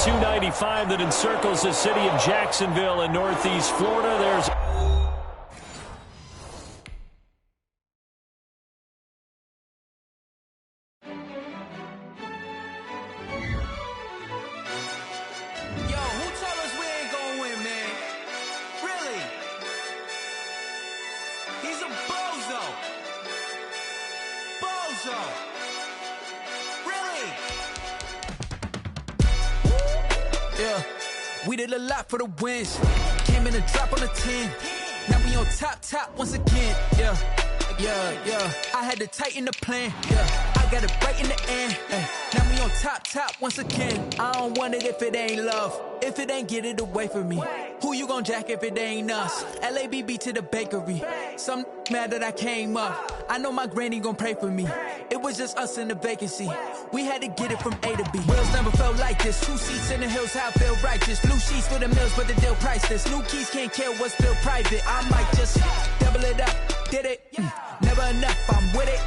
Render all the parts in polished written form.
295 that encircles the city of Jacksonville in northeast Florida. There's we did a lot for the wins. Came in a drop on a 10. Now we on top once again. Yeah. I had to tighten the plan. Yeah. I got it right in the end. Now we on top once again. I don't want it if it ain't love. If it ain't, get it away from me. Who you gon' jack if it ain't us? LABB to the bakery. Some mad that I came up. I know my granny gon' pray for me. It was just us in the vacancy. We had to get it from A to B. Wheels never felt like this. 2 seats in the hills, how I feel righteous. Blue sheets for the mills, but the deal priceless. New keys can't kill what's still private. I might just double it up. Did it? Never enough, I'm with it.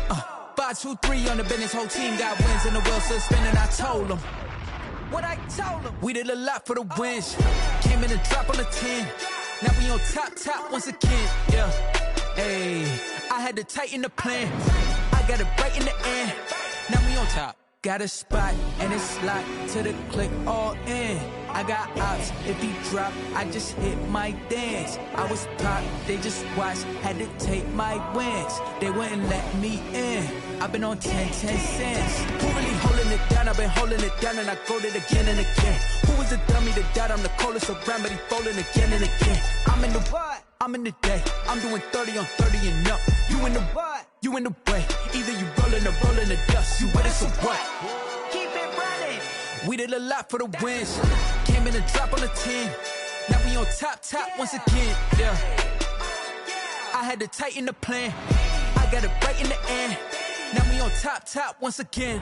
5, 2, 3 on the business. Whole team got wins and the wheels still spinning. I told them what I told them. We did a lot for the wins. Came in a drop on the 10. Now we on top once again. Yeah. Hey, I had to tighten the plan. I got it right in the end. Now we on top. Got a spot and it's locked to the click all in. I got ops, if he drop, I just hit my dance. I was top, they just watched, had to take my wins. They wouldn't let me in. I've been on 10 cents. Who really holding it down? I've been holding it down and I go it again and again. Who was the dummy that doubt? I'm the coldest around, but he folding again and again. I'm in the what? I'm in the day. I'm doing 30 on 30 and up. You in the what? You in the way. Either you rolling or rolling the dust. You with us or what? Keep it running. We did a lot for the wins. Came in a drop on the 10. Now we on top once again. Yeah. I had to tighten the plan. I got it right in the end. Now we on top once again.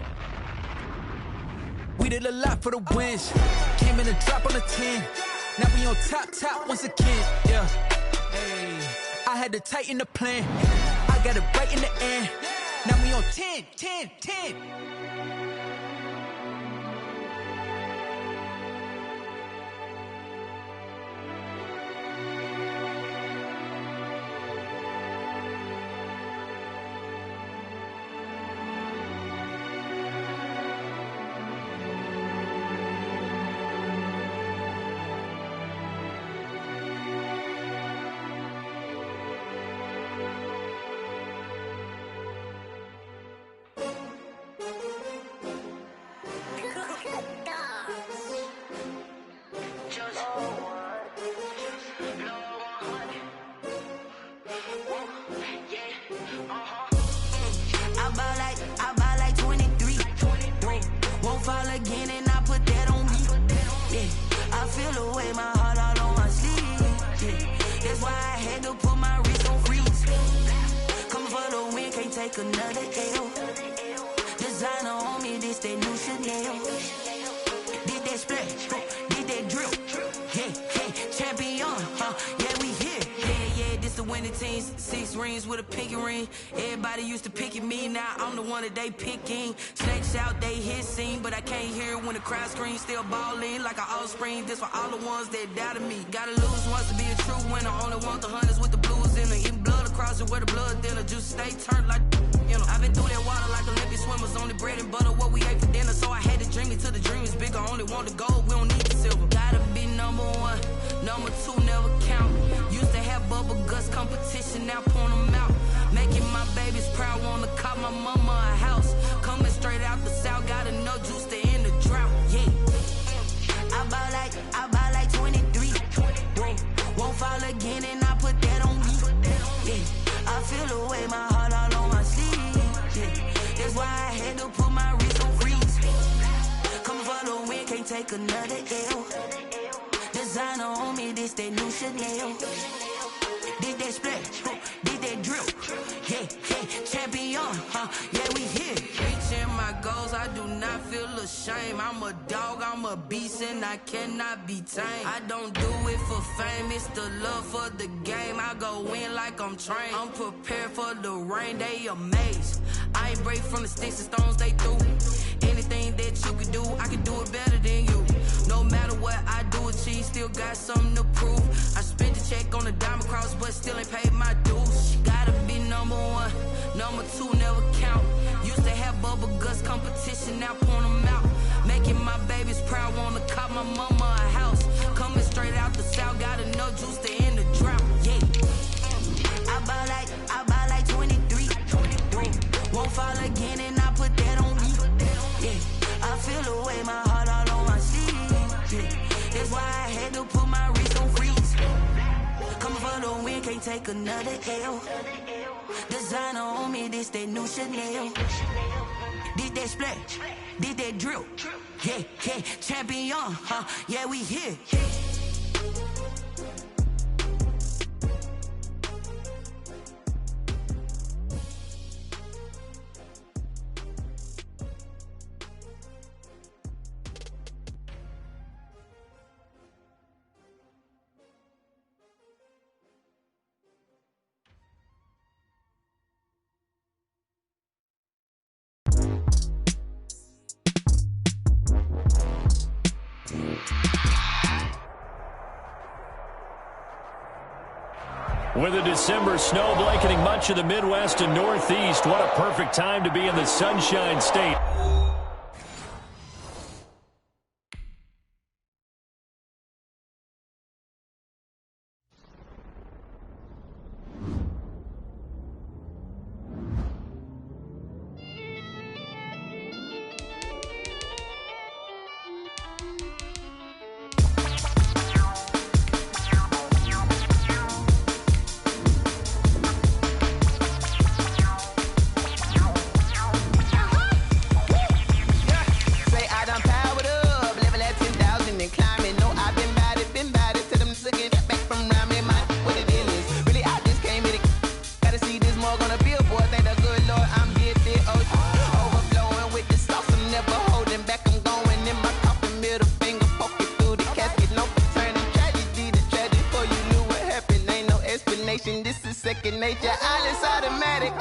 We did a lot for the wins. Came in a drop on the 10. Now we on top once again. Yeah. Hey, I had to tighten the plan. I got it right in the end. Now we on 10. Another L. Designer on me, this that new Chanel. Did that splash, did that drill. Yeah, champion, yeah, we here. Yeah, this the winning teams. 6 rings with a pinky ring. Everybody used to pick at me, now I'm the one that they picking. Snakes out, they hit scene, but I can't hear it when the crowd screams. Still balling like an offspring. This for all the ones that doubted me. Gotta lose once to be a true winner. Only want the hunters with the blues in it. Eating blood across it where the blood thinner. Juice stay turned like. You know, I've been through that water like Olympic swimmers. Only bread and butter, what we ate for dinner. So I had to dream it till the dream is bigger. Only want the gold, we don't need the silver. Gotta be number 1, number 2 never count. Used to have bubble guts competition, now point them out. Making my babies proud, wanna call my mama a house. Coming straight out the south, got enough juice to end the drought. Yeah, I buy like 23. Won't fall again and I put that on me. Yeah, I feel the way my heart all on my sleeve. That's why I had to put my wrist on freeze. Coming for the win, can't take another L. Designer on me, this that new Chanel. Did that splash, did that drill. Yeah, champion, yeah, we here. Reaching my goals, I do not feel ashamed. I'm a dog, I'm a beast, and I cannot be tamed. I don't do it for fame, it's the love for the game. I go in like I'm trained. I'm prepared for the rain, they amazed. I ain't break from the sticks and stones they threw. Anything that you can do, I can do it better than you. No matter Never guts competition, now point them out. Making my babies proud, wanna cop my mama a house. Coming straight out the south, got enough juice to end the drought. Yeah. I buy like 23. Won't fall again and I put that on me. Yeah. I feel the way, my heart all on my sleeve. Yeah. That's why I had to put my wrist on freeze. Coming for the win, can't take another L. Designer on me, this that new Chanel. Did that splash, did that drill. Yeah, yeah, champion, yeah, we here. With a December snow blanketing much of the Midwest and Northeast, what a perfect time to be in the Sunshine State. This is second nature, all is automatic.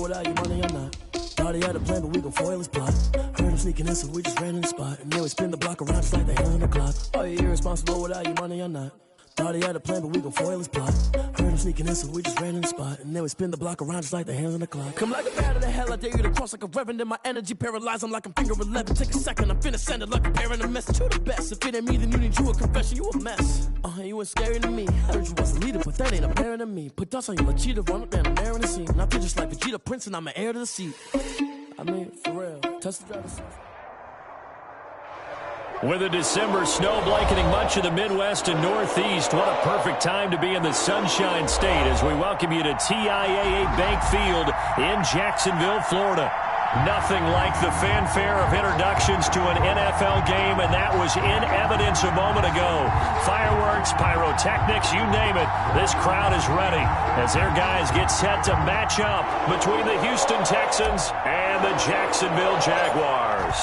Without your money or not. Thought he had a plan, but we gon' foil his plot. Heard him sneaking in, so we just ran in the spot. And then we spin the block around just like the hell on the clock. Are you irresponsible without your money or not? Thought he had a plan, but we gon' foil his plot. Heard him sneaking in, so we just ran in the spot. And then we spin the block around just like the hands on the clock. Come like a bat of the hell, I dare you to cross like a reverend. And my energy paralyzed, I'm like I'm finger 11. Take a second, I'm finna send it like a parent a message. You the best, if it ain't me, then you need you a confession. You a mess, you ain't scary to me. Heard you was a leader, but that ain't apparent to me. Put dust on you like cheetah, run up down the air in the scene. And I feel just like Vegeta Prince, and I'm an heir to the seat. I mean, for real, touch the driver's seat. With a December snow blanketing much of the Midwest and Northeast, what a perfect time to be in the Sunshine State as we welcome you to TIAA Bank Field in Jacksonville, Florida. Nothing like the fanfare of introductions to an NFL game, and that was in evidence a moment ago. Fireworks, pyrotechnics, you name it, this crowd is ready as their guys get set to match up between the Houston Texans and the Jacksonville Jaguars.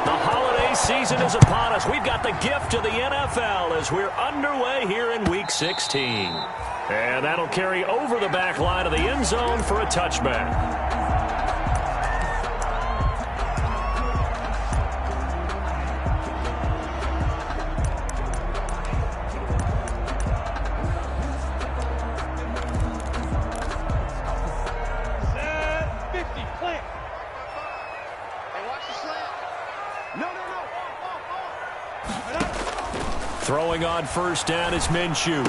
The holiday season is upon us. We've got the gift of the NFL as we're underway here in Week 16. And that'll carry over the back line of the end zone for a touchback. Throwing on first down is Minshew.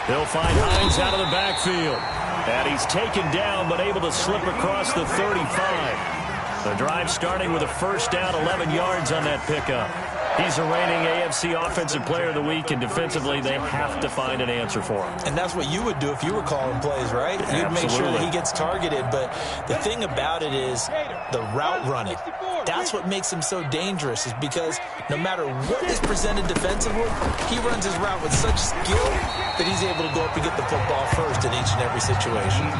He'll find Hines out of the backfield. And he's taken down but able to slip across the 35. The drive starting with a first down, 11 yards on that pickup. He's the reigning AFC Offensive Player of the Week, and defensively they have to find an answer for him. And that's what you would do if you were calling plays, right? You'd make sure that he gets targeted. But the thing about it is the route running. That's what makes him so dangerous, is because no matter what is presented defensively, he runs his route with such skill that he's able to go up and get the football first in each and every situation.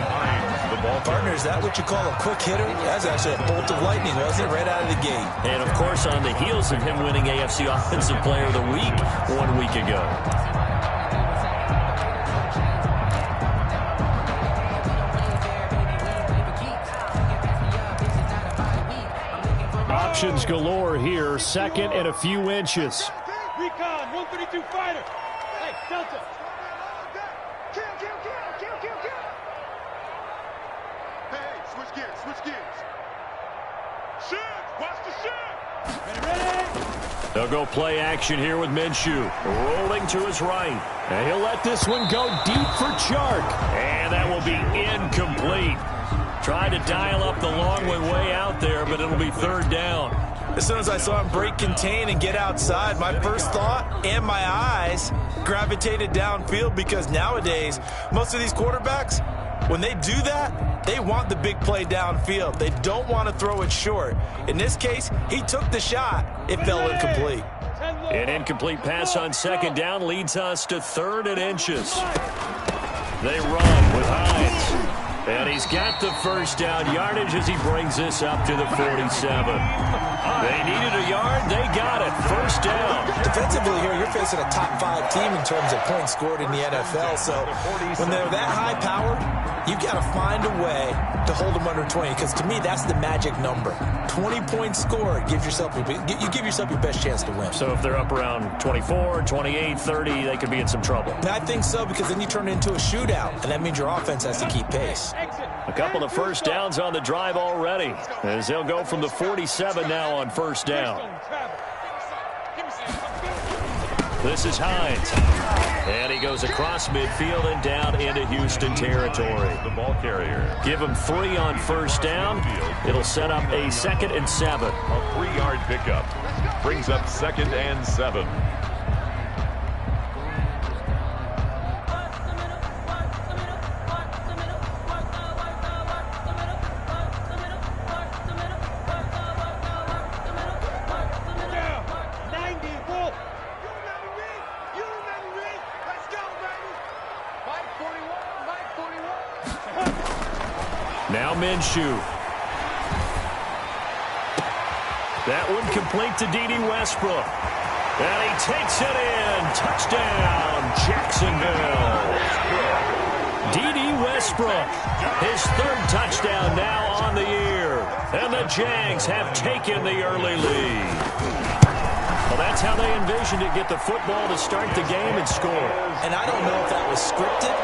Partner, is that what you call a quick hitter? That's actually a bolt of lightning, wasn't it? Right out of the gate. And, of course, on the heels of him winning AFC Offensive Player of the Week 1 week ago. Options galore here. Second and a few inches. Recon, 132 fighter. Hey, Delta. Kill. Hey, switch gears. Shoot, watch the shoot. Ready. They'll go play action here with Minshew. Rolling to his right. And he'll let this one go deep for Chark. And that will be incomplete. Tried to dial up the long way out there, but it'll be third down. As soon as I saw him break contain and get outside, my first thought and my eyes gravitated downfield, because nowadays, most of these quarterbacks, when they do that, they want the big play downfield. They don't want to throw it short. In this case, he took the shot. It fell incomplete. An incomplete pass on second down leads us to third and inches. They run with Hines. And he's got the first down yardage as he brings this up to the 47. They needed a yard. They got it. First down. Defensively here, you're facing a top-5 team in terms of points scored in the NFL. So when they're that high-powered, you've got to find a way to hold them under 20, because to me, that's the magic number. 20 points scored, you give yourself your best chance to win. So if they're up around 24, 28, 30, they could be in some trouble. And I think so, because then you turn it into a shootout, and that means your offense has to keep pace. A couple of first downs on the drive already, as they'll go from the 47 now on first down. This is Hines. And he goes across midfield and down into Houston territory. The ball carrier. Give him 3 on first down. It'll set up a 2nd and 7. A 3-yard pickup. Brings up 2nd and 7. Now Minshew. That one complete to D.D. Westbrook. And he takes it in. Touchdown, Jacksonville. D.D. Westbrook, his 3rd touchdown now on the year. And the Jags have taken the early lead. Well, that's That's how they envisioned it, get the football to start the game and score. And I don't know if that was scripted.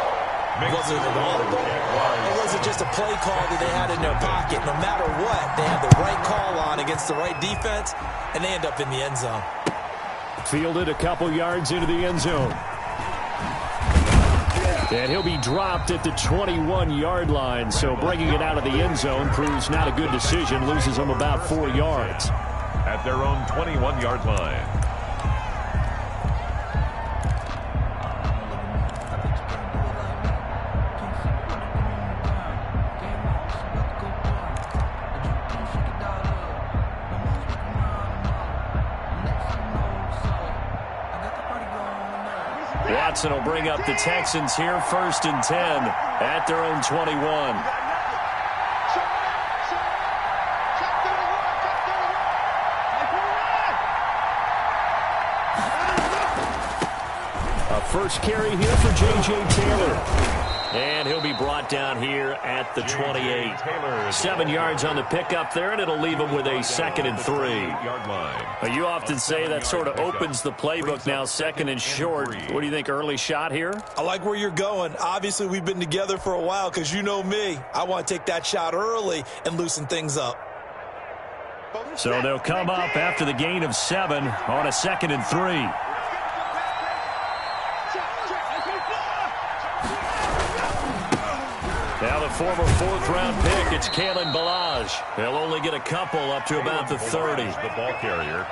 Was it an audible? Or was it just a play call that they had in their pocket? No matter what, they had the right call on against the right defense, and they end up in the end zone. Fielded a couple yards into the end zone. And he'll be dropped at the 21-yard line. So bringing it out of the end zone proves not a good decision. Loses him about 4 yards. At their own 21-yard line. Watson will bring up the Texans here, 1st and 10 at their own 21. A first carry here for J.J. Taylor. And he'll be brought down here at the 28. 7 yards on the pickup there, and it'll leave him with a 2nd and 3. You often say that sort of opens the playbook now, 2nd and short. What do you think, early shot here? I like where you're going. Obviously, we've been together for a while because you know me. I want to take that shot early and loosen things up. So they'll come up after the gain of 7 on a 2nd and 3. Now the former 4th-round pick, it's Kalen Ballage. He'll only get a couple up to about the 30. The ball carrier.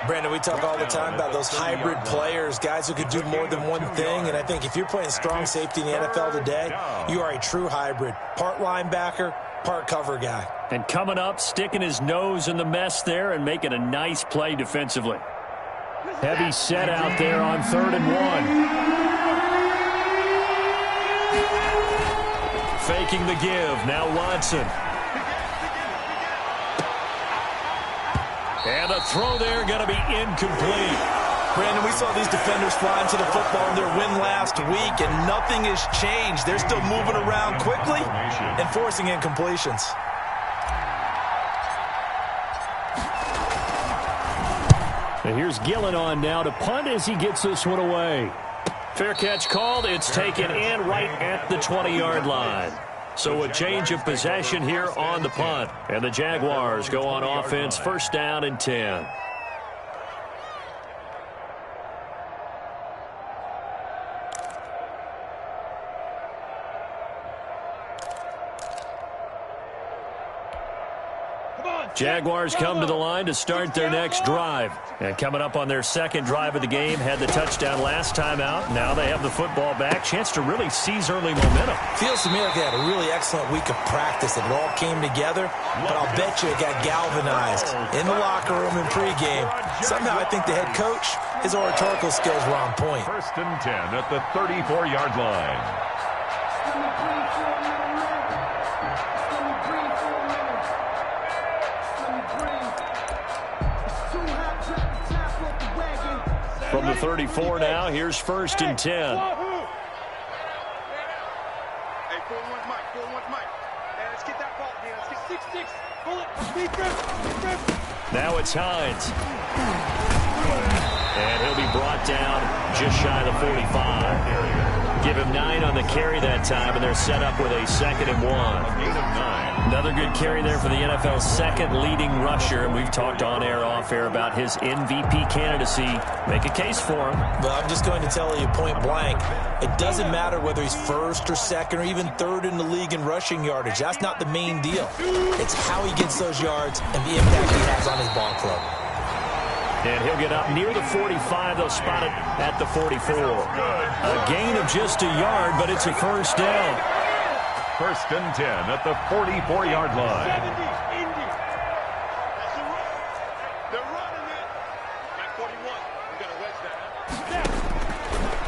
Brandon, we talk all the time about those hybrid players, guys who could do more than one thing, and I think if you're playing strong safety in the NFL today, you are a true hybrid. Part linebacker, part cover guy. And coming up, sticking his nose in the mess there and making a nice play defensively. Heavy set out there on 3rd and 1. Faking the give. Now Watson. And the throw there going to be incomplete. Brandon, we saw these defenders flying to the football in their win last week, and nothing has changed. They're still moving around quickly and forcing incompletions. And here's Gillen on now to punt as he gets this one away. Fair catch called. It's taken in right at the 20-yard line. So a change of possession here on the punt. And the Jaguars go on offense, 1st down and 10. Jaguars come to the line to start their next drive. And coming up on their 2nd drive of the game, had the touchdown last time out. Now they have the football back. Chance to really seize early momentum. Feels to me like they had a really excellent week of practice. It all came together, but I'll bet you it got galvanized in the locker room in pregame. Somehow I think the head coach, his oratorical skills were on point. 1st and 10 at the 34-yard line. From the 34 now, here's 1st and 10. Hey, 4-1 Mike, 4-1 Mike. Hey, let's get that ball again. Let's get 6-6. Pull it. Now it's Hines. And he'll be brought down just shy of the 45. Give him 9 on the carry that time, and they're set up with a 2nd and 1. Another good carry there for the NFL's 2nd leading rusher, and we've talked on air, off air about his MVP candidacy. Make a case for him. Well, I'm just going to tell you point blank, it doesn't matter whether he's 1st or 2nd or even 3rd in the league in rushing yardage. That's not the main deal. It's how he gets those yards and the impact he has on his ball club. And he'll get up near the 45. They'll spot it at the 44. A gain of just a yard, but it's a 1st down. 1st and 10 at the 44-yard line.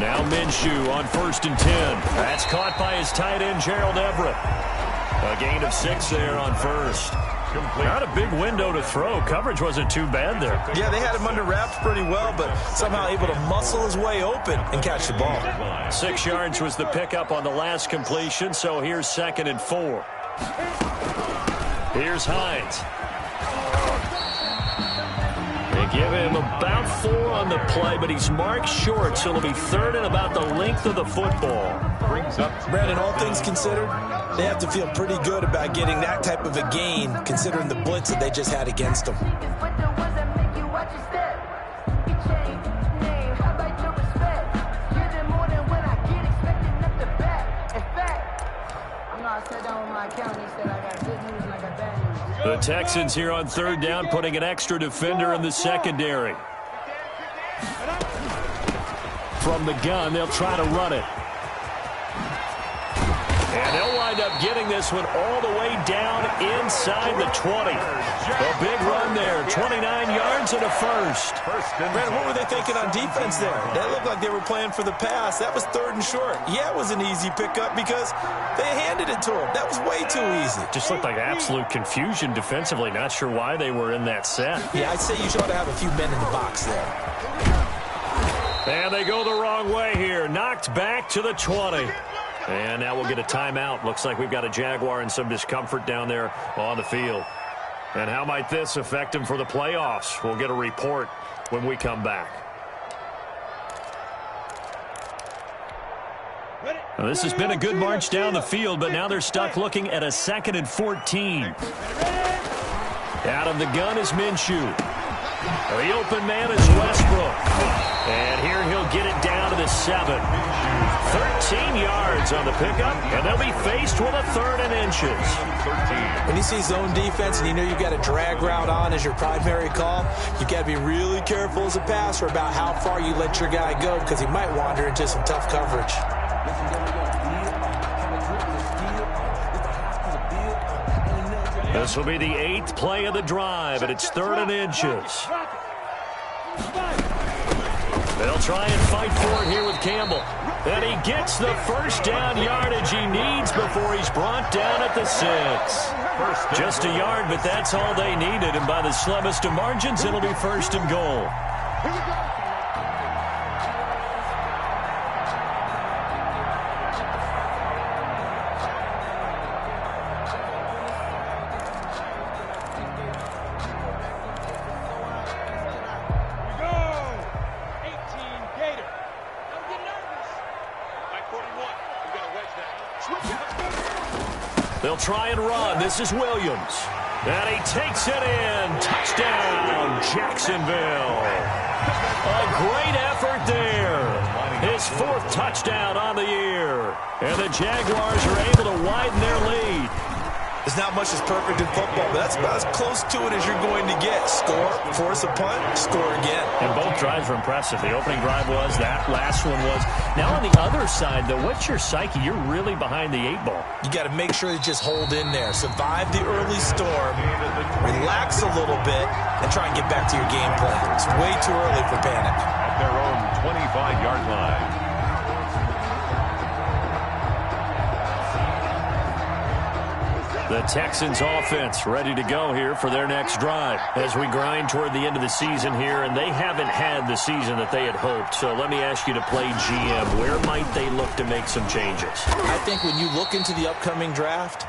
Now Minshew on 1st and 10. That's caught by his tight end, Gerald Everett. A gain of 6 there on 1st. Not a big window to throw. Coverage wasn't too bad there. Yeah, they had him under wraps pretty well, but somehow able to muscle his way open and catch the ball. 6 yards was the pickup on the last completion, so here's 2nd and 4. Here's Hines. Give him about 4 on the play, but he's marked short, so it'll be 3rd and about the length of the football. Brings up Brandon, all things considered, they have to feel pretty good about getting that type of a gain, considering the blitz that they just had against them. The Texans here on 3rd down, putting an extra defender in the secondary. From the gun, they'll try to run it. And they'll wind up getting this one all the way down inside the 20. A big run there, 29 yards and a first. Brandon, what were they thinking on defense there? That looked like they were playing for the pass. That was 3rd and short. Yeah, it was an easy pickup because they handed it to him. That was way too easy. Just looked like absolute confusion defensively. Not sure why they were in that set. Yeah, I'd say you should ought to have a few men in the box there. And they go the wrong way here. Knocked back to the 20. And now we'll get a timeout. Looks like we've got a Jaguar in some discomfort down there on the field. And how might this affect him for the playoffs? We'll get a report when we come back. Now, this has been a good march down the field, but now they're stuck looking at a 2nd and 14. Out of the gun is Minshew. The open man is Westbrook. And here he'll get it down to the 7. 13 yards on the pickup, and they'll be faced with a 3rd and inches. When you see zone defense and you know you've got a drag route on as your primary call, you've got to be really careful as a passer about how far you let your guy go because he might wander into some tough coverage. This will be the 8th play of the drive, and it's 3rd and inches. They'll try and fight for it here with Campbell. And he gets the first down yardage he needs before he's brought down at the 6. Just a yard, but that's all they needed. And by the slimmest of margins, it'll be 1st and goal. They'll try and run. This is Williams. And he takes it in. Touchdown, Jacksonville. A great effort there. His 4th touchdown on the year. And the Jaguars are able to widen their lead. There's not much that's perfect in football, but that's about as close to it as you're going to get. Score, force a punt, score again. And both drives were impressive. The opening drive was, that last one was. Now on the other side, though, what's your psyche? You're really behind the 8 ball. You got to make sure you just hold in there. Survive the early storm, relax a little bit, and try and get back to your game plan. It's way too early for panic. At their own 25-yard line. The Texans offense ready to go here for their next drive as we grind toward the end of the season here, and they haven't had the season that they had hoped. So let me ask you to play GM. Where might they look to make some changes? I think when you look into the upcoming draft,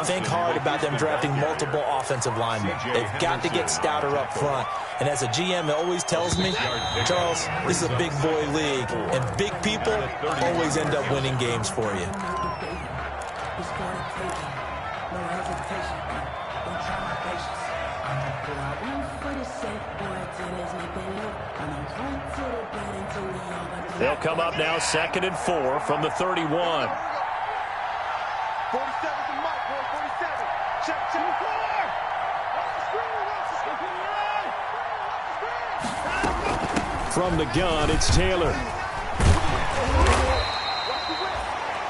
think hard about them drafting multiple offensive linemen. They've got to get stouter up front. And as a GM, it always tells me, Charles, this is a big boy league, and big people always end up winning games for you. They'll come up now 2nd and 4 from the 31. 47 to Mike, boy, 47. Check, 4. From the gun, it's Taylor.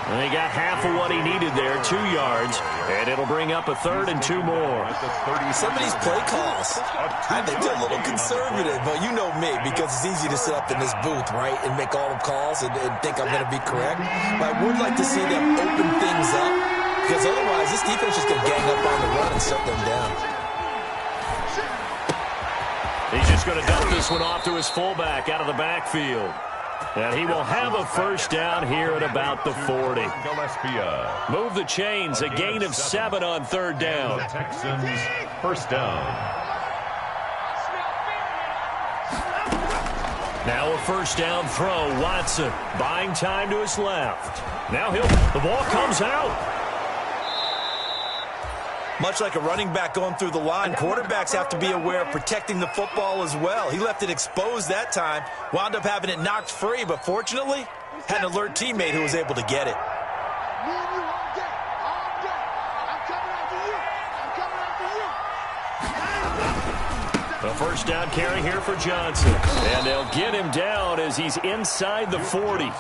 And he got half of what he needed there, 2 yards, and it'll bring up a 3rd and 2 more. Some of these play calls, I think they're a little conservative, but you know me, because it's easy to sit up in this booth, right, and make all the calls and think I'm going to be correct. But I would like to see them open things up, because otherwise this defense is going to gang up on the run and shut them down. He's just going to dump this one off to his fullback out of the backfield. And he will have a first down here at about the 40. Move the chains, a gain of 7 on 3rd down. Texans, first down. Now a first down throw. Watson buying time to his left. Now the ball comes out. Much like a running back going through the line, quarterbacks have to be aware of protecting the football as well. He left it exposed that time, wound up having it knocked free, but fortunately, had an alert teammate who was able to get it. A first down carry here for Johnson. And they'll get him down as he's inside the 40.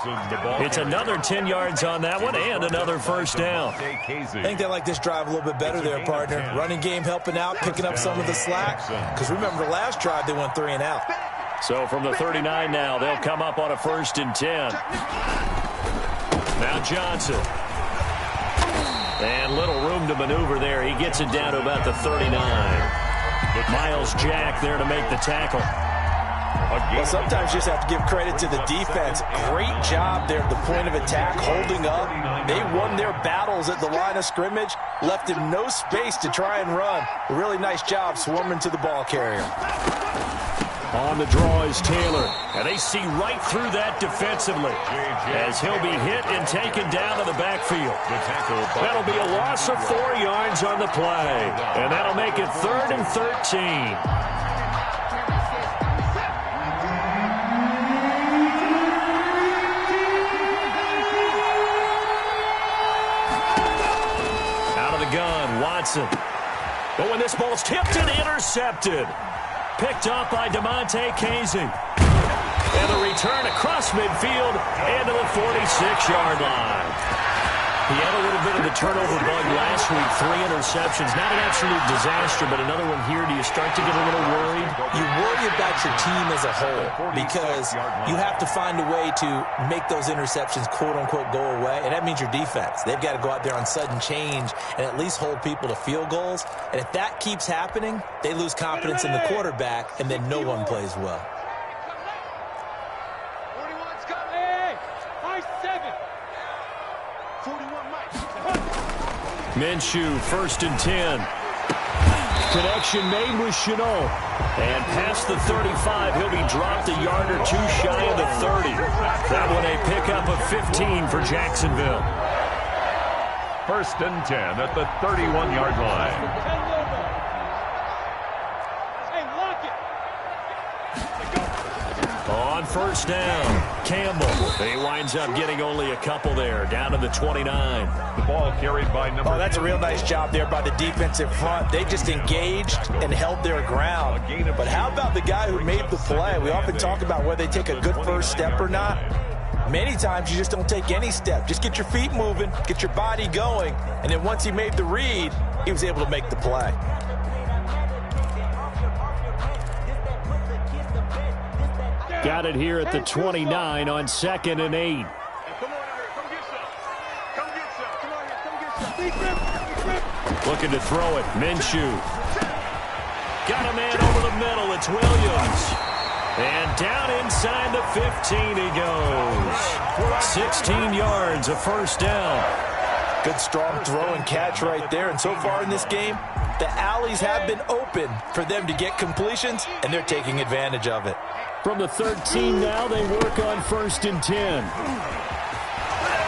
It's another 10 yards on that one and another first down. I think they like this drive a little bit better there, partner. Running game helping out, picking up some of the slack. Because remember, the last drive they went 3 and out. So from the 39 now, they'll come up on a 1st and 10. Now Johnson. And little room to maneuver there. He gets it down to about the 39. Miles Jack there to make the tackle. Well, sometimes you just have to give credit to the defense. Great job there at the point of attack, holding up. They won their battles at the line of scrimmage, left him no space to try and run. A really nice job swarming to the ball carrier. On the draw is Taylor, and they see right through that defensively as he'll be hit and taken down to the backfield. That'll be a loss of 4 yards on the play, and that'll make it 3rd and 13. Out of the gun, Watson. But when this ball's tipped and intercepted. Picked up by DeMonte Casey. And the return across midfield and to the 46-yard line. He had a little bit of the turnover bug last week. 3 interceptions. Not an absolute disaster, but another one here. Do you start to get a little worried? You worry about your team as a whole because you have to find a way to make those interceptions, quote-unquote, go away, and that means your defense. They've got to go out there on sudden change and at least hold people to field goals. And if that keeps happening, they lose confidence in the quarterback, and then no one plays well. Minshew, 1st and 10. Connection made with Chenault. And past the 35, he'll be dropped a yard or 2 shy of the 30. That one a pickup of 15 for Jacksonville. 1st and 10 at the 31-yard line. On 1st down, Campbell. He winds up getting only a couple there, down to the 29. The ball carried by number 2. Oh, that's a real nice job there by the defensive front. They just engaged and held their ground. But how about the guy who made the play? We often talk about whether they take a good first step or not. Many times you just don't take any step. Just get your feet moving, get your body going, and then once he made the read, he was able to make the play. Got it here at the 29 on 2nd and 8. Looking to throw it. Minshew. Got a man over the middle. It's Williams. And down inside the 15 he goes. 16 yards, a first down. Good strong throw and catch right there. And so far in this game, the alleys have been open for them to get completions, and they're taking advantage of it. From the 13 now, they work on 1st and 10.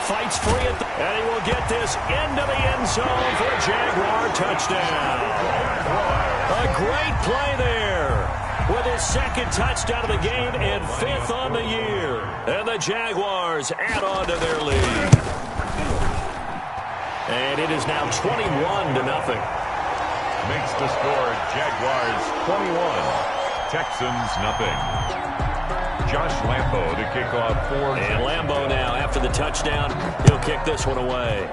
Fights free and he will get this into the end zone for a Jaguar touchdown. A great play there with his 2nd touchdown of the game and 5th on the year. And the Jaguars add on to their lead. And it is now 21-0. Makes the score Jaguars 21. Texans nothing. Josh Lambo to kick off 4. And Lambo now, after the touchdown, he'll kick this one away.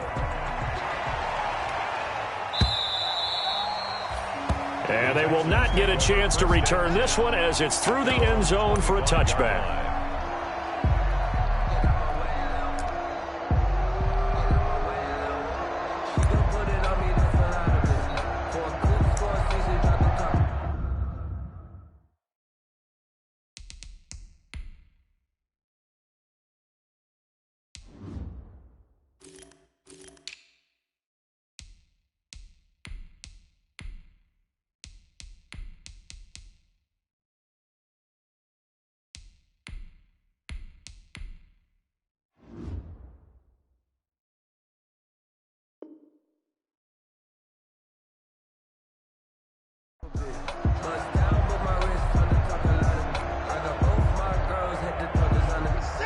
And they will not get a chance to return this one as it's through the end zone for a touchback.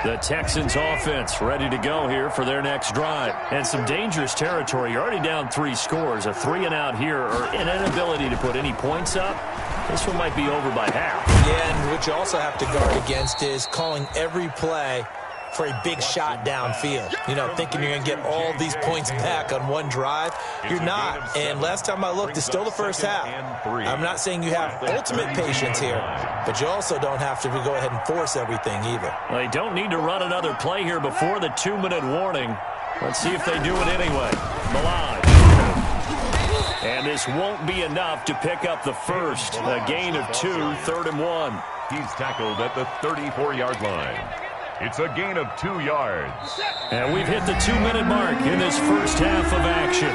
The Texans offense ready to go here for their next drive. And some dangerous territory. You're already down 3 scores. A 3-and-out here or an inability to put any points up. This one might be over by half. Yeah, and what you also have to guard against is calling every play for a big shot downfield. You know, thinking you're going to get all these points back on one drive. You're not. And last time I looked, it's still the first half. I'm not saying you have ultimate patience here, but you also don't have to go ahead and force everything either. They don't need to run another play here before the 2-minute warning. Let's see if they do it anyway. Milage. And this won't be enough to pick up the first. A gain of 2, 3rd and 1. He's tackled at the 34-yard line. It's a gain of 2 yards. And we've hit the 2-minute mark in this first half of action.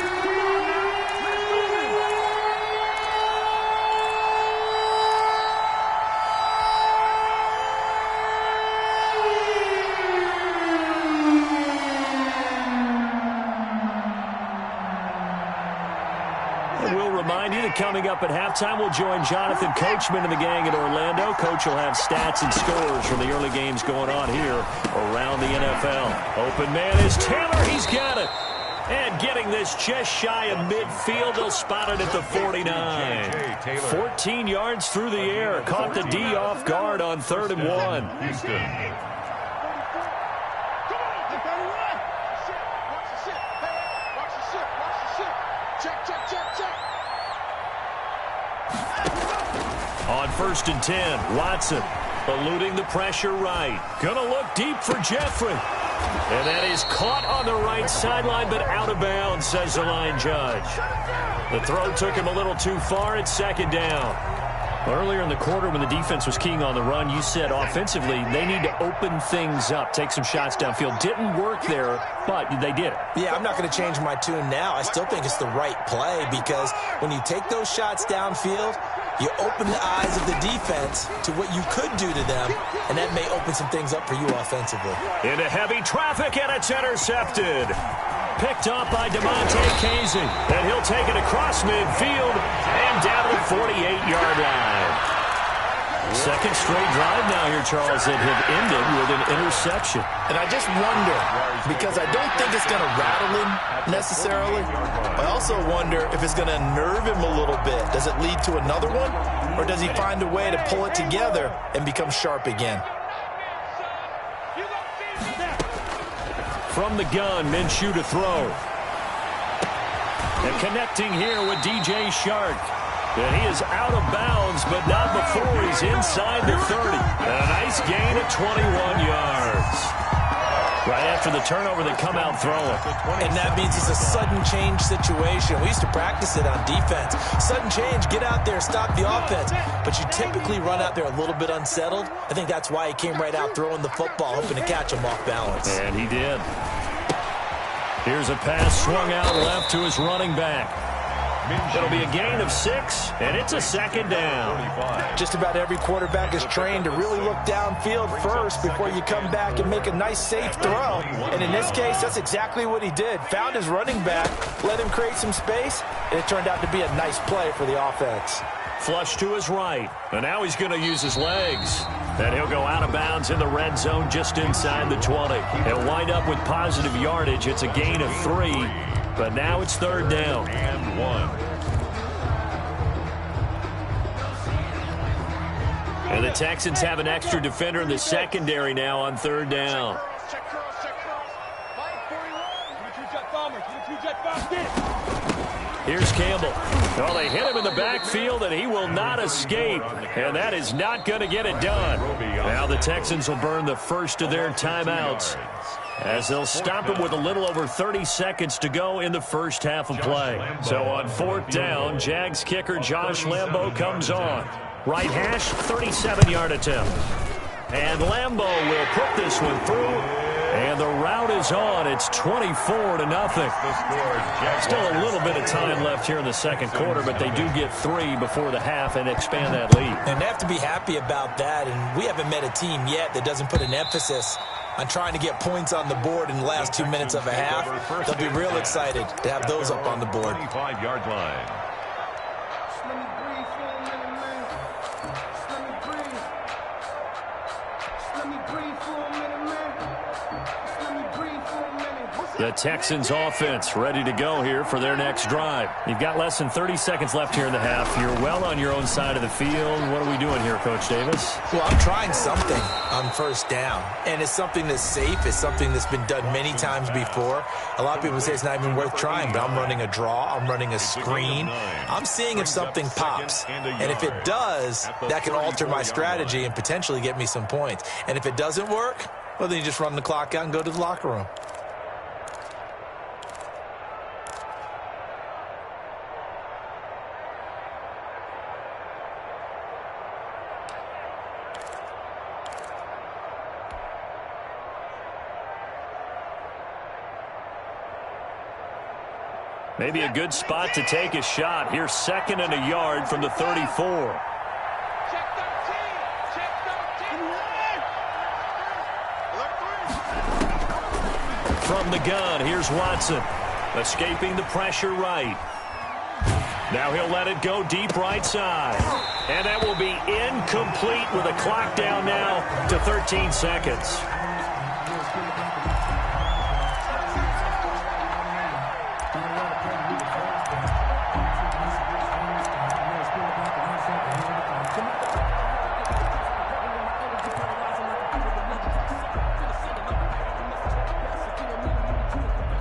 Coming up at halftime, we'll join Jonathan Coachman and the gang in Orlando. Coach will have stats and scores from the early games going on here around the NFL. Open man is Taylor. He's got it. And getting this just shy of midfield, they'll spot it at the 49. 14 yards through the air. Caught the D off guard on 3rd and 1. Houston. On 1st and 10, Watson eluding the pressure right. Gonna look deep for Jeffrey. And that is caught on the right sideline, but out of bounds, says the line judge. The throw took him a little too far. It's 2nd down. Earlier in the quarter when the defense was keying on the run, you said offensively they need to open things up, take some shots downfield. Didn't work there, but they did it. Yeah, I'm not going to change my tune now. I still think it's the right play because when you take those shots downfield, you open the eyes of the defense to what you could do to them, and that may open some things up for you offensively. Into heavy traffic, and it's intercepted. Picked up by DeMonte Casey, and he'll take it across midfield and down to the 48-yard line. Second straight drive now here, Charles, that have ended with an interception. And I just wonder, because I don't think it's going to rattle him necessarily, I also wonder if it's going to nerve him a little bit. Does it lead to another one, or does he find a way to pull it together and become sharp again? From the gun, Minshew to throw. And connecting here with DJ Shark. And he is out of bounds, but not before he's inside the 30. And a nice gain of 21 yards. Right after the turnover, they come out throwing. And that means it's a sudden change situation. We used to practice it on defense. Sudden change, get out there, stop the offense. But you typically run out there a little bit unsettled. I think that's why he came right out throwing the football, hoping to catch him off balance. And he did. Here's a pass swung out left to his running back. It'll be a gain of 6, and it's a 2nd down. Just about every quarterback is trained to really look downfield first before you come back and make a nice, safe throw. And in this case, that's exactly what he did. Found his running back, let him create some space, and it turned out to be a nice play for the offense. Flush to his right, and now he's going to use his legs. And he'll go out of bounds in the red zone just inside the 20. He'll wind up with positive yardage. It's a gain of 3, but now it's 3rd down. And 1. And the Texans have an extra defender in the secondary now on 3rd down. Here's Campbell. Well, they hit him in the backfield, and he will not escape. And that is not going to get it done. Now the Texans will burn the first of their timeouts as they'll stop it with a little over 30 seconds to go in the first half of play. So on 4th down, Jags kicker Josh Lambo comes on. Right hash, 37-yard attempt. And Lambo will put this one through. And the route is on. It's 24-0. Still a little bit of time left here in the second quarter, but they do get 3 before the half and expand that lead. And they have to be happy about that. And we haven't met a team yet that doesn't put an emphasis on trying to get points on the board in the last 2 minutes of a half. They'll be real excited to have those up on the board. 25-yard line. The Texans offense ready to go here for their next drive. You've got less than 30 seconds left here in the half. You're well on your own side of the field. What are we doing here, Coach Davis? Well, I'm trying something on first down, and it's something that's safe. It's something that's been done many times before. A lot of people say it's not even worth trying, but I'm running a draw. I'm running a screen. I'm seeing if something pops, and if it does, that can alter my strategy and potentially get me some points. And if it doesn't work, well, then you just run the clock out and go to the locker room. Maybe a good spot to take a shot. Here's 2nd and a yard from the 34. Check 13. Check 13. From the gun, here's Watson. Escaping the pressure right. Now he'll let it go deep right side. And that will be incomplete with a clock down now to 13 seconds.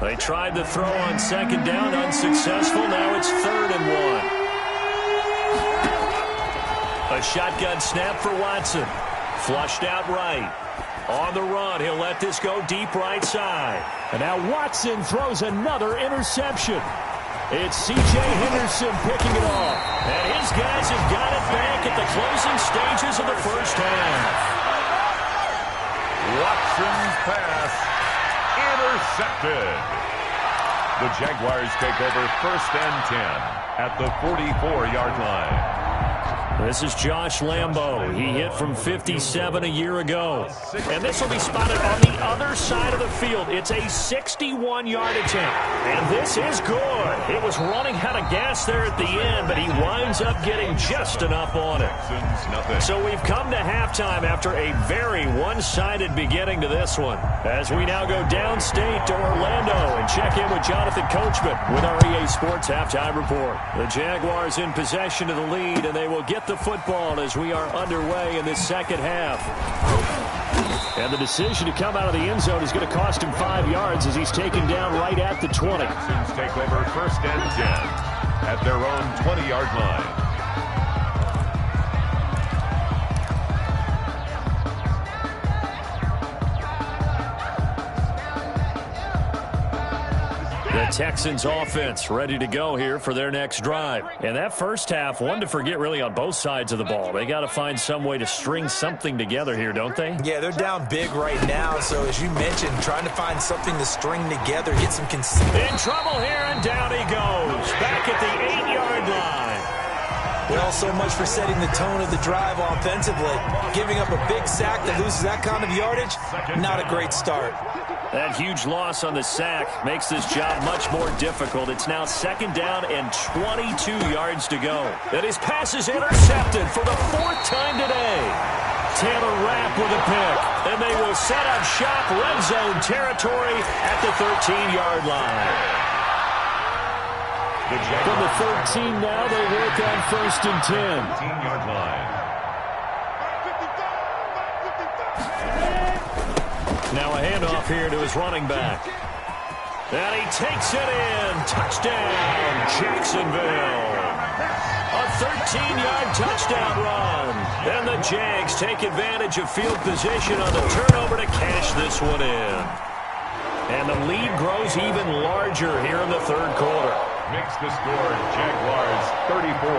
They tried the throw on 2nd down, unsuccessful. Now it's 3rd and 1. A shotgun snap for Watson. Flushed out right. On the run, he'll let this go deep right side. And now Watson throws another interception. It's C.J. Henderson picking it off. And his guys have got it back at the closing stages of the first half. Watson's pass intercepted. The Jaguars take over 1st and 10 at the 44-yard line. This is Josh Lambo. He hit from 57 a year ago. And this will be spotted on the other side of the field. It's a 61-yard attempt. And this is good. It was running out of gas there at the end, but he winds up getting just enough on it. So we've come to halftime after a very one-sided beginning to this one. As we now go downstate to Orlando and check in with Jonathan Coachman with our EA Sports Halftime Report. The Jaguars in possession of the lead, and they will get the football as we are underway in this second half. And the decision to come out of the end zone is going to cost him 5 yards as he's taken down right at the 20. Texans take over 1st and 10 at their own 20-yard line. The Texans offense ready to go here for their next drive. And that first half, one to forget really on both sides of the ball. They got to find some way to string something together here, don't they? Yeah, they're down big right now. So as you mentioned, trying to find something to string together, get some consistency. In trouble here, and down he goes. Back at the 8-yard line. Well, so much for setting the tone of the drive offensively. Giving up a big sack that loses that kind of yardage, not a great start. That huge loss on the sack makes this job much more difficult. It's now 2nd down and 22 yards to go. And his pass is intercepted for the 4th time today. Taylor Rapp with a pick. And they will set up shop red zone territory at the 13-yard line. From the 13 now, they work on 1st and 10. 15-yard line. Now a handoff here to his running back. And he takes it in. Touchdown, Jacksonville. A 13-yard touchdown run. And the Jags take advantage of field position on the turnover to cash this one in. And the lead grows even larger here in the 3rd quarter. Makes the score Jaguars 34.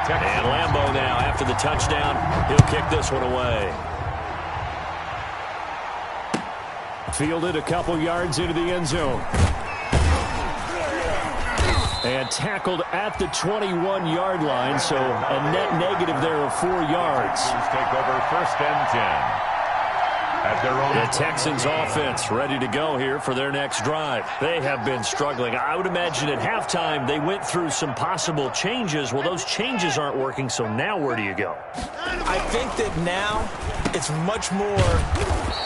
Texans. And Lambo now, after the touchdown, he'll kick this one away. Fielded a couple yards into the end zone. And tackled at the 21-yard line, so a net negative there of 4 yards. Take over 1st and 10. At their own the Texans offense ready to go here for their next drive. They have been struggling. I would imagine at halftime they went through some possible changes. Well, those changes aren't working, so now where do you go? I think that now it's much more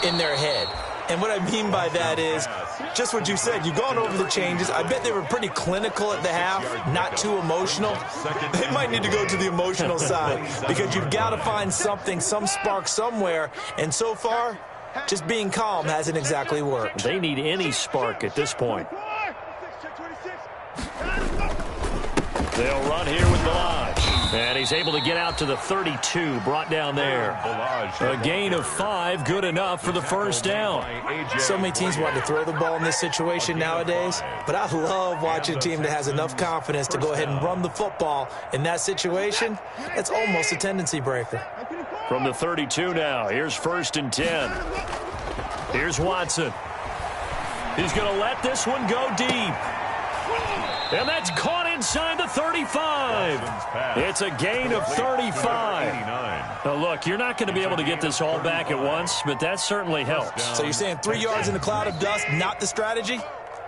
in their head. And what I mean by that is just what you said. You've gone over the changes. I bet they were pretty clinical at the half, not too emotional. They might need to go to the emotional side because you've got to find something, some spark somewhere. And so far, just being calm hasn't exactly worked. They need any spark at this point. They'll run here with Balaj. And he's able to get out to the 32, brought down there. A gain of 5, good enough for the first down. So many teams want to throw the ball in this situation nowadays, but I love watching a team that has enough confidence to go ahead and run the football. In that situation, that's almost a tendency breaker. From the 32 now, here's 1st and 10. Here's Watson. He's going to let this one go deep. And that's caught inside the 35. It's a gain of 35. Now, look, you're not going to be able to get this all back at once, but that certainly helps. So you're saying 3 yards in a cloud of dust, not the strategy?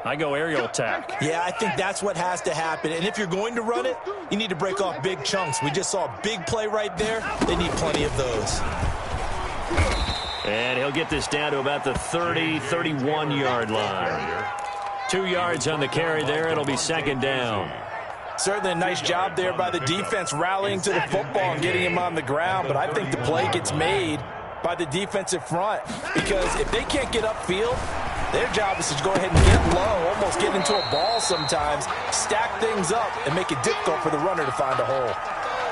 I go aerial attack. Yeah, I think that's what has to happen. And if you're going to run it, you need to break off big chunks. We just saw a big play right there. They need plenty of those. And he'll get this down to about the 30, 31-yard line. 2 yards on the carry there. It'll be 2nd down. Certainly a nice job there by the defense rallying to the football and getting him on the ground. But I think the play gets made by the defensive front because if they can't get upfield, their job is to go ahead and get low, almost get into a ball sometimes, stack things up, and make it difficult for the runner to find a hole.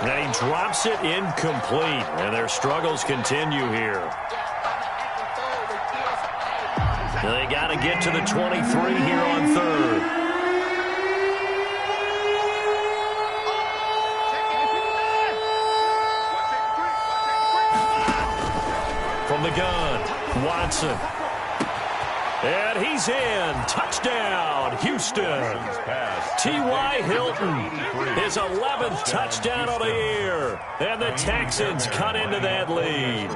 And he drops it incomplete, and their struggles continue here. They got to get to the 23 here on 3rd. From the gun, Watson. And he's in. Touchdown, Houston. T.Y. Hilton, his 11th touchdown of the year. And the Texans cut into that lead.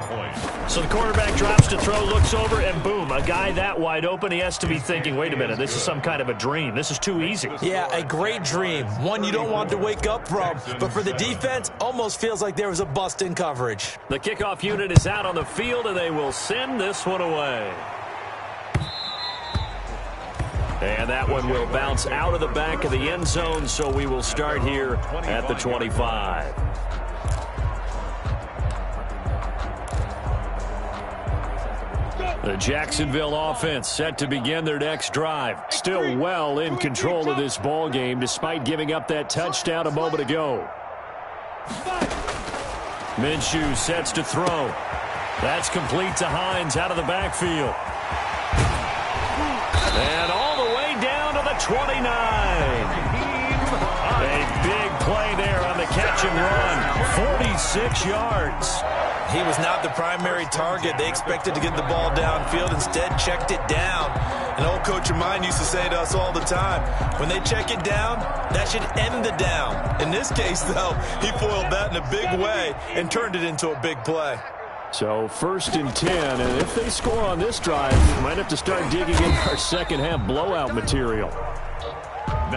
So the quarterback drops to throw, looks over, and boom, a guy that wide open, he has to be thinking, wait a minute, this is some kind of a dream. This is too easy. Yeah, a great dream. One you don't want to wake up from. But for the defense, almost feels like there was a bust in coverage. The kickoff unit is out on the field, and they will send this one away. And that one will bounce out of the back of the end zone, so we will start here at the 25. The Jacksonville offense set to begin their next drive. Still well in control of this ball game despite giving up that touchdown a moment ago. Minshew sets to throw. That's complete to Hines out of the backfield. And all the way down to the 29. A big play there on the catch and run. 46 yards. He was not the primary target. They expected to get the ball downfield. Instead, checked it down. An old coach of mine used to say to us all the time, when they check it down, that should end the down. In this case, though, he foiled that in a big way and turned it into a big play. So 1st and 10, and if they score on this drive, we might have to start digging in our second half blowout material.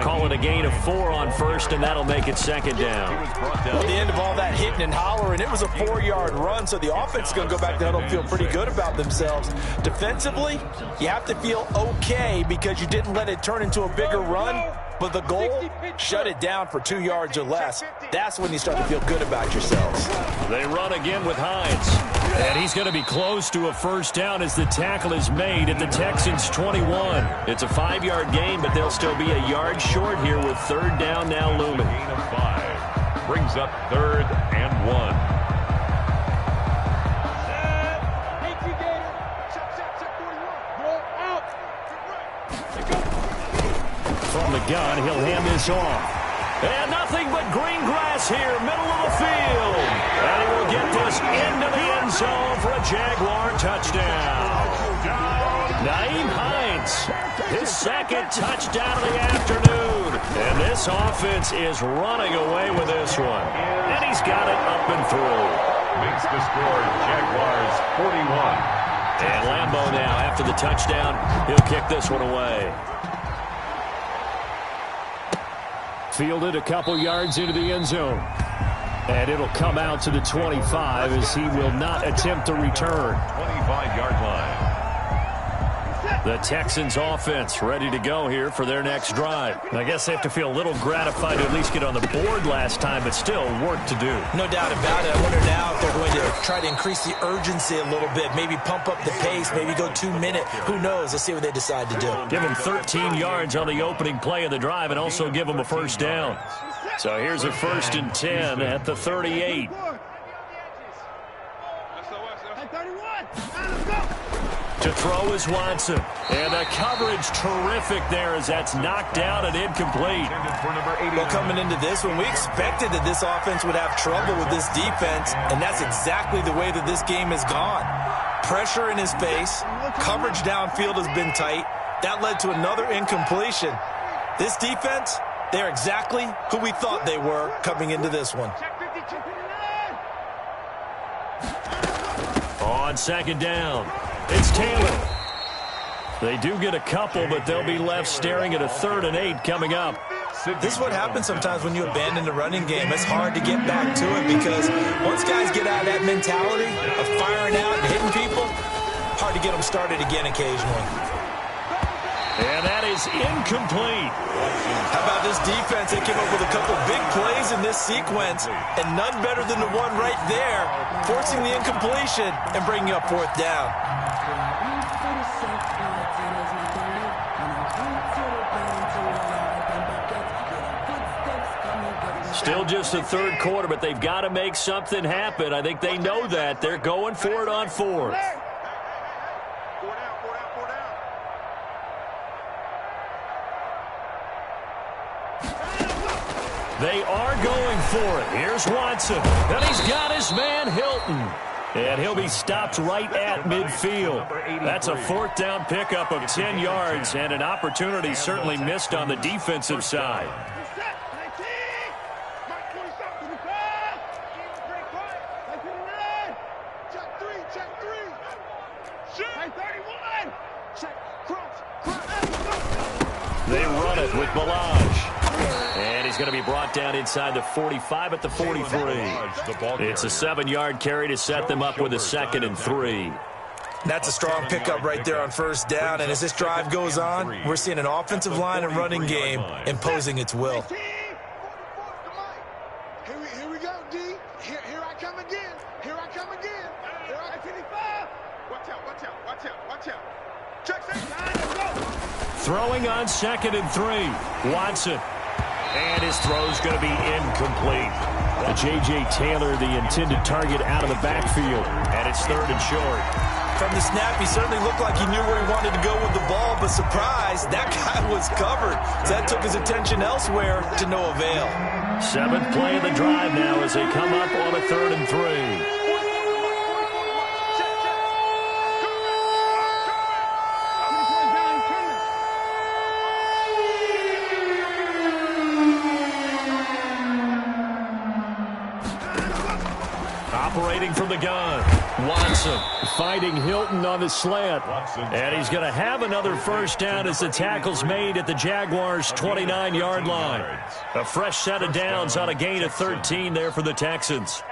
Call it a gain of 4 on 1st, and that'll make it 2nd down. Well, at the end of all that hitting and hollering, it was a 4-yard run, so the offense is going to go back to huddle and feel pretty good about themselves. Defensively, you have to feel okay because you didn't let it turn into a bigger run, but the goal, shut it down for 2 yards or less. That's when you start to feel good about yourselves. They run again with Hines. And he's going to be close to a first down as the tackle is made at the Texans' 21. It's a 5-yard gain, but they'll still be a yard short here with 3rd down now looming. Gain of 5 brings up 3rd and 1. From the gun, he'll hand this off. And nothing but green grass here, middle of the field. And he will get this into the end zone for a Jaguar touchdown. Nyheim Hines, his 2nd touchdown of the afternoon. And this offense is running away with this one. And he's got it up and through. Makes the score Jaguars 41. And Lambeau now, after the touchdown, he'll kick this one away. Fielded a couple yards into the end zone. And it'll come out to the 25 as he will not attempt to return. 25-yard line. The Texans offense ready to go here for their next drive. I guess they have to feel a little gratified to at least get on the board last time, but still work to do. No doubt about it. I wonder now if they're going to try to increase the urgency a little bit, maybe pump up the pace, maybe go 2-minute. Who knows? Let's see what they decide to do. Give them 13 yards on the opening play of the drive and also give them a first down. So here's a 1st and 10 at the 38. To throw is Watson. And the coverage terrific there as that's knocked down and incomplete. Well, coming into this one, we expected that this offense would have trouble with this defense, and that's exactly the way that this game has gone. Pressure in his face. Coverage downfield has been tight. That led to another incompletion. This defense, they're exactly who we thought they were coming into this one. On 2nd down, it's Taylor. They do get a couple, but they'll be left staring at a 3rd and 8 coming up. This is what happens sometimes when you abandon the running game. It's hard to get back to it because once guys get out of that mentality of firing out and hitting people, hard to get them started again occasionally. And that is incomplete. How about this defense? They came up with a couple big plays in this sequence, and none better than the one right there, forcing the incompletion and bringing up 4th down. Still just the 3rd quarter, but they've got to make something happen. I think they know that. They're going for it on 4th. They are going for it. Here's Watson. And he's got his man Hilton. And he'll be stopped right at midfield. That's a 4th down pickup of 10 yards and an opportunity certainly missed on the defensive side. They run it with Balaj. And he's going to be brought down inside the 45 at the 43. It's a 7-yard carry to set them up with a 2nd and 3. That's a strong pickup right there on 1st down. And as this drive goes on, we're seeing an offensive line and running game imposing its will. Here we go, D. Here I come again. Here I come again. Here I 55. Watch out, watch out, watch out, watch out. Check, let's go. Throwing on 2nd and 3. Watson. And his throw's going to be incomplete. J.J. Taylor, the intended target, out of the backfield. And it's 3rd and short. From the snap, he certainly looked like he knew where he wanted to go with the ball, but surprise, that guy was covered. So that took his attention elsewhere to no avail. 7th play of the drive now as they come up on a 3rd and 3. Operating from the gun. Watson fighting Hilton on the slant. And he's going to have another 1st down as the tackle's made at the Jaguars' 29-yard line. A fresh set of downs on a gain of 13 there for the Texans.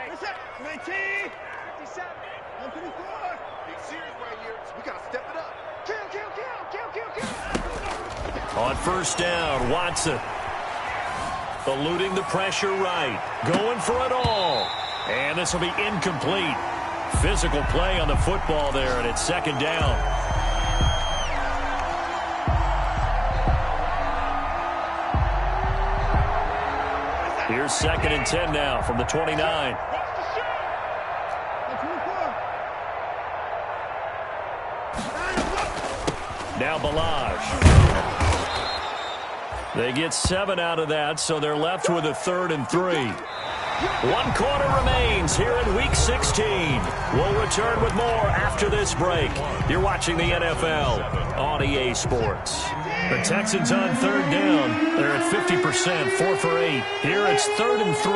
On 1st down, Watson eluding the pressure right. Going for it all. And this will be incomplete. Physical play on the football there, and it's 2nd down. Here's 2nd and 10 now from the 29. Now Balaj. They get 7 out of that, so they're left with a 3rd and 3. 1 quarter remains here in Week 16. We'll return with more after this break. You're watching the NFL on EA Sports. The Texans on 3rd down. They're at 50%, 4 for 8. Here it's 3rd and 3.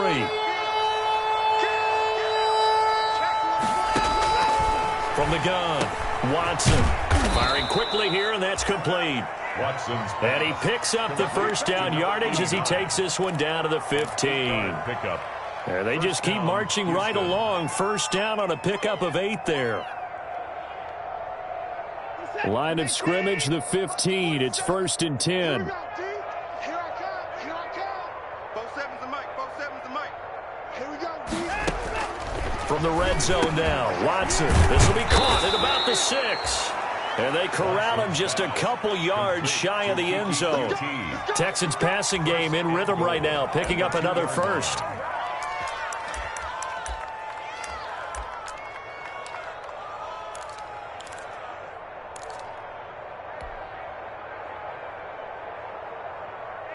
From the gun, Watson firing quickly here, and that's complete. And he picks up the 1st down yardage as he takes this one down to the 15. There, they just keep marching right along. 1st down on a pickup of 8 there. Line of scrimmage, the 15. It's 1st and 10. Here I come. Here I come. 4-7's the mic. 4-7's the mic. Here we go, D. From the red zone now, Watson. This will be caught at about the 6. And they corral him just a couple yards shy of the end zone. Texans passing game in rhythm right now, picking up another first.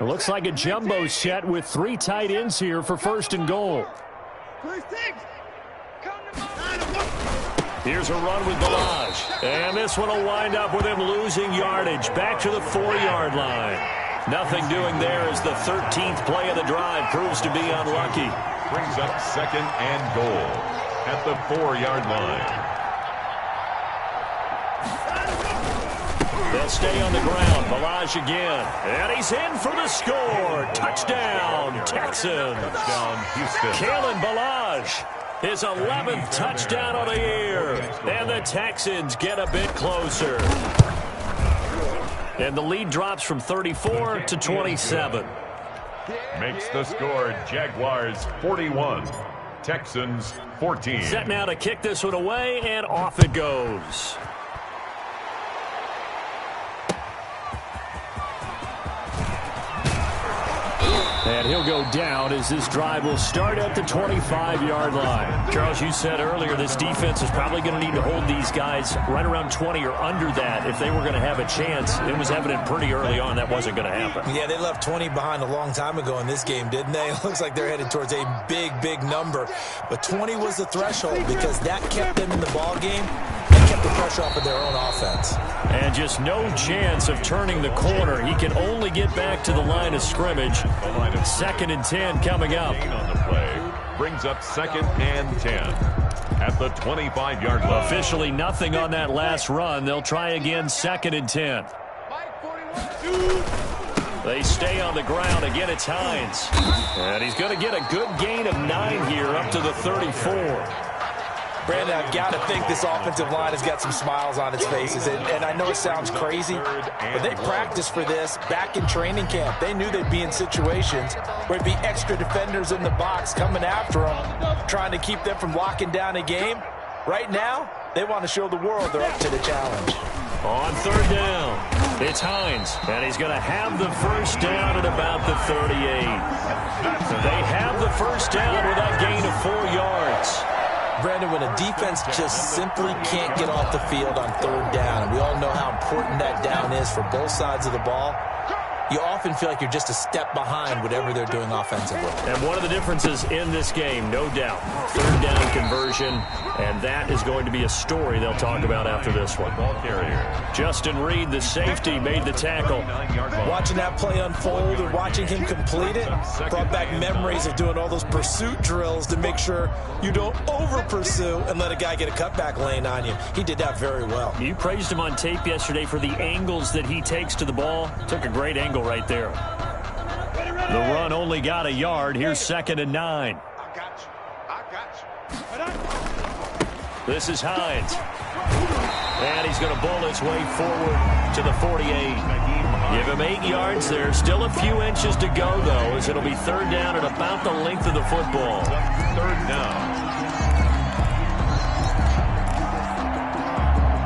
It looks like a jumbo set with 3 tight ends here for 1st and goal. Here's a run with Balaj. And this one will wind up with him losing yardage back to the 4-yard line. Nothing doing there as the 13th play of the drive proves to be unlucky. Brings up 2nd and goal at the 4-yard line. They'll stay on the ground. Balaj again. And he's in for the score. Touchdown, Texans. Touchdown, Houston. Kalen Balaj. His 11th touchdown of the year. And the Texans get a bit closer. And the lead drops from 34 to 27. Makes the score Jaguars 41, Texans 14. Set now to kick this one away, and off it goes. And he'll go down as this drive will start at the 25-yard line. Charles, you said earlier this defense is probably going to need to hold these guys right around 20 or under that if they were going to have a chance. It was evident pretty early on that wasn't going to happen. Yeah, they left 20 behind a long time ago in this game, didn't they? It looks like they're headed towards a big number. But 20 was the threshold because that kept them in the ball game and kept the pressure off of their own offense. And just no chance of turning the corner. He can only get back to the line of scrimmage. 2nd and 10 coming up. On the play brings up 2nd and 10 at the 25-yard line. Officially nothing on that last run. They'll try again 2nd and 10. They stay on the ground. Again, it's Hines. And he's going to get a good gain of 9 here up to the 34. Brandon, I've got to think this offensive line has got some smiles on its faces. And I know it sounds crazy, but they practiced for this back in training camp. They knew they'd be in situations where it'd be extra defenders in the box coming after them, trying to keep them from locking down a game. Right now, they want to show the world they're up to the challenge. On 3rd down, it's Hines, and he's going to have the first down at about the 38. So they have the first down with that gain of 4 yards. Brandon, when a defense just simply can't get off the field on 3rd down, and we all know how important that down is for both sides of the ball, you often feel like you're just a step behind whatever they're doing offensively. And one of the differences in this game, no doubt, 3rd down conversion, and that is going to be a story they'll talk about after this one. Ball carrier. Justin Reed, the safety, made the tackle. Watching that play unfold and watching him complete it brought back memories of doing all those pursuit drills to make sure you don't over-pursue and let a guy get a cutback lane on you. He did that very well. You praised him on tape yesterday for the angles that he takes to the ball. Took a great angle right there. The run only got a yard. Here's 2nd and 9. I got you. This is Hines. And he's going to bowl his way forward to the 48. Give him 8 yards there. Still a few inches to go, though, as it'll be 3rd down at about the length of the football. 3rd down.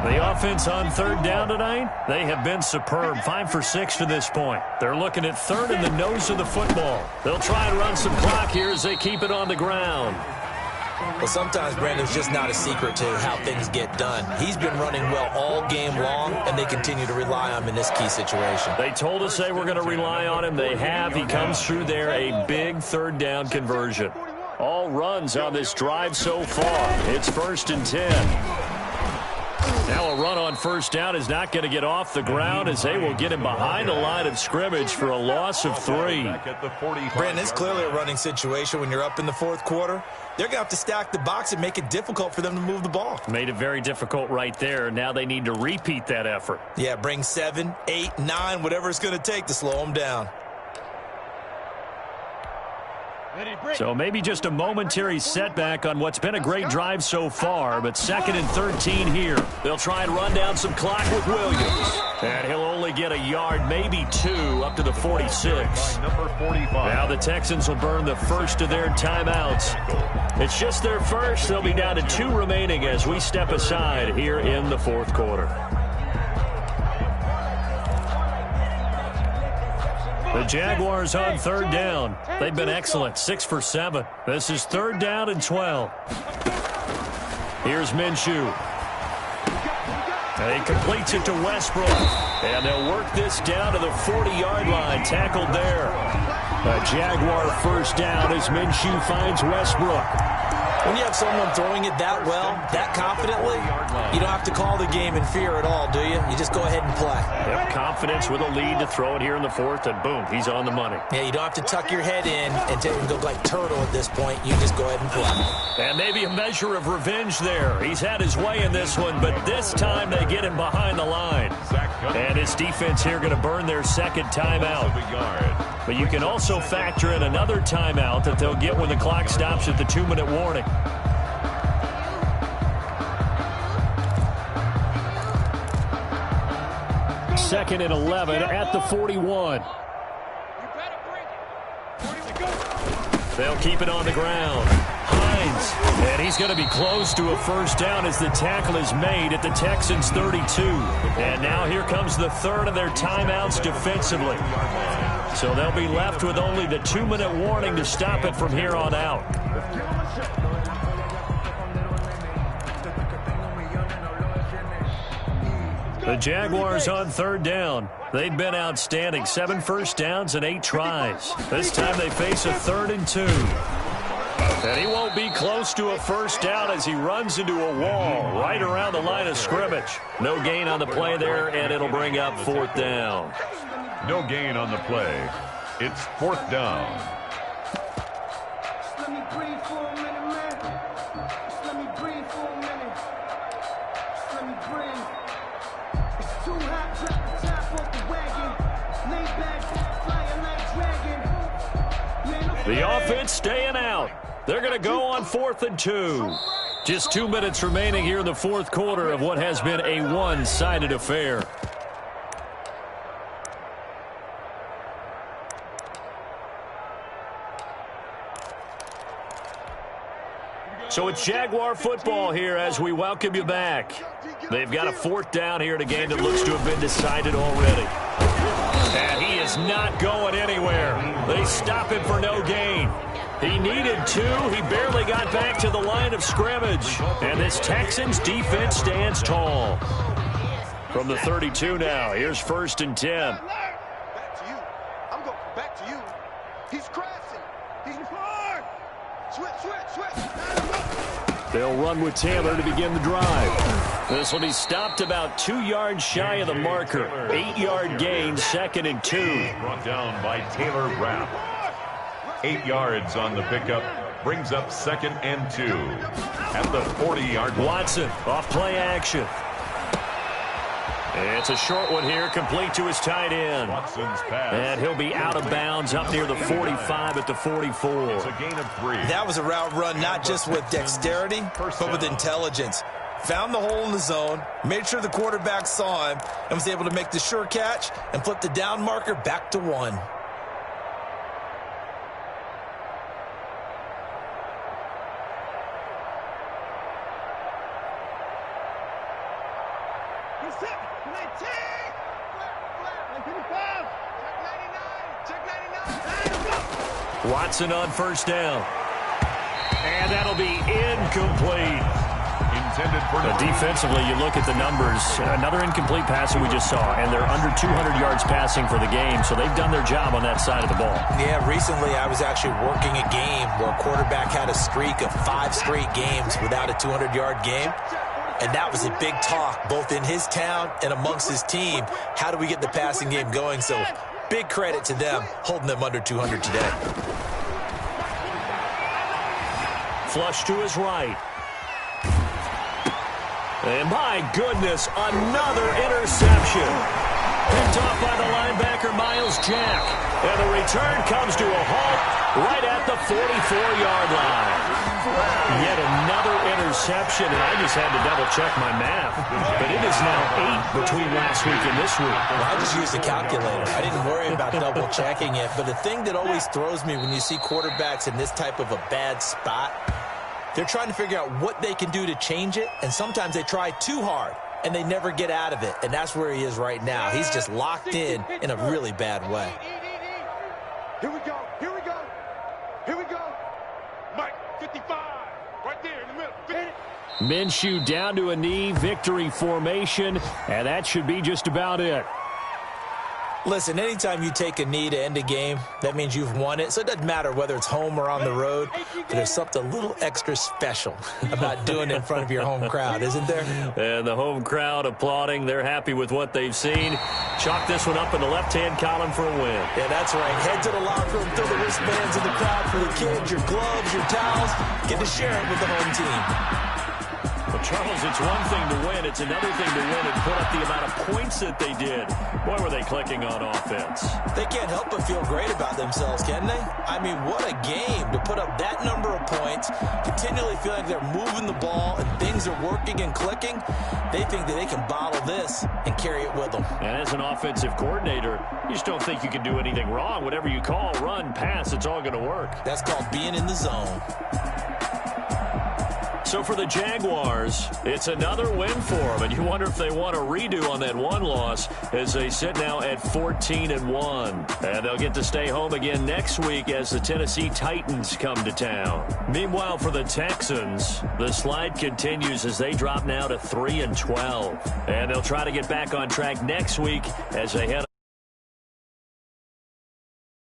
The offense on 3rd down tonight, they have been superb. 5 for 6 to this point. They're looking at 3rd in the nose of the football. They'll try and run some clock here as they keep it on the ground. Well, sometimes, Brandon, it's just not a secret to how things get done. He's been running well all game long, and they continue to rely on him in this key situation. They told us they were going to rely on him. They have. He comes through there, a big 3rd down conversion. All runs on this drive so far. It's 1st and 10. Now a run on 1st down is not going to get off the ground as they will get him behind the line of scrimmage for a loss of 3. Brandon, it's clearly a running situation when you're up in the 4th quarter. They're going to have to stack the box and make it difficult for them to move the ball. Made it very difficult right there. Now they need to repeat that effort. Yeah, bring 7, 8, 9, whatever it's going to take to slow them down. So maybe just a momentary setback on what's been a great drive so far, but 2nd and 13 here. They'll try and run down some clock with Williams. And he'll only get a yard, maybe 2, up to the 46. Now the Texans will burn the first of their timeouts. It's just their first. They'll be down to 2 remaining as we step aside here in the 4th quarter. The Jaguars on 3rd down. They've been excellent, 6 for 7. This is 3rd down and 12. Here's Minshew. And he completes it to Westbrook. And they'll work this down to the 40-yard line. Tackled there. A Jaguar first down as Minshew finds Westbrook. When you have someone throwing it that well, that confidently, you don't have to call the game in fear at all, do you? You just go ahead and play. Yep, confidence with a lead to throw it here in the 4th, and boom, he's on the money. Yeah, you don't have to tuck your head in and go like turtle at this point. You just go ahead and play. And maybe a measure of revenge there. He's had his way in this one, but this time they get him behind the line. And his defense here going to burn their 2nd timeout. But you can also factor in another timeout that they'll get when the clock stops at the 2-minute warning. Second and 11 at the 41. They'll keep it on the ground. Hines, and he's going to be close to a first down as the tackle is made at the Texans' 32. And now here comes the 3rd of their timeouts defensively. So they'll be left with only the 2-minute warning to stop it from here on out. The Jaguars on 3rd down. They've been outstanding. 7 first downs and 8 tries. This time they face a 3rd and 2. And he won't be close to a first down as he runs into a wall right around the line of scrimmage. No gain on the play there, and it'll bring up 4th down. No gain on the play. It's 4th down. The offense staying out. They're going to go on 4th and 2. Just 2 minutes remaining here in the 4th quarter of what has been a one-sided affair. So it's Jaguar football here as we welcome you back. They've got a 4th down here in a game that looks to have been decided already. And he is not going anywhere. They stop him for no gain. He needed 2. He barely got back to the line of scrimmage. And this Texans defense stands tall. From the 32 now, here's 1st and 10. Back to you. I'm going back to you. He's crashing. He's hard. Switch. They'll run with Taylor to begin the drive. This will be stopped about 2 yards shy of the marker. 8-yard gain, 2nd and 2. Brought down by Taylor Rapp. 8 yards on the pickup. Brings up 2nd and 2. At the 40-yard line. Watson off play action. It's a short one here, complete to his tight end. Watson's pass. And he'll be out of bounds up near the 45 at the 44. It's a gain of 3. That was a route run not just with dexterity, but with intelligence. Found the hole in the zone, made sure the quarterback saw him, and was able to make the sure catch and flip the down marker back to 1. Watson on 1st down. And that'll be incomplete. Intended for defensively, you look at the numbers. Another incomplete pass that we just saw, and they're under 200 yards passing for the game, so they've done their job on that side of the ball. Yeah, recently I was actually working a game where a quarterback had a streak of 5 straight games without a 200-yard game. And that was a big talk, both in his town and amongst his team. How do we get the passing game going? So big credit to them, holding them under 200 today. Flush to his right. And my goodness, another interception. Picked off by the linebacker, Miles Jack. And the return comes to a halt right at the 44-yard line. Yet another interception, and I just had to double-check my math. But it is now 8 between last week and this week. Well, I just used a calculator. I didn't worry about double-checking it. But the thing that always throws me when you see quarterbacks in this type of a bad spot, they're trying to figure out what they can do to change it, and sometimes they try too hard, and they never get out of it. And that's where he is right now. He's just locked in a really bad way. Here we go. Here we go. Here we go. Mike, 55. Right there in the middle. 50. Minshew down to a knee, victory formation, and that should be just about it. Listen, anytime you take a knee to end a game, that means you've won it. So it doesn't matter whether it's home or on the road, but there's something a little extra special about doing it in front of your home crowd, isn't there? And the home crowd applauding. They're happy with what they've seen. Chalk this one up in the left-hand column for a win. Yeah, that's right. Head to the locker room, throw the wristbands in the crowd for the kids, your gloves, your towels. Get to share it with the home team. Well, Charles, it's one thing to win. It's another thing to win and put up the amount of points that they did. Boy, were they clicking on offense. They can't help but feel great about themselves, can they? I mean, what a game to put up that number of points, continually feel like they're moving the ball and things are working and clicking. They think that they can bottle this and carry it with them. And as an offensive coordinator, you just don't think you can do anything wrong. Whatever you call, run, pass, it's all going to work. That's called being in the zone. So for the Jaguars, it's another win for them, and you wonder if they want a redo on that one loss as they sit now at 14-1. And they'll get to stay home again next week as the Tennessee Titans come to town. Meanwhile, for the Texans, the slide continues as they drop now to 3-12. And they'll try to get back on track next week as they head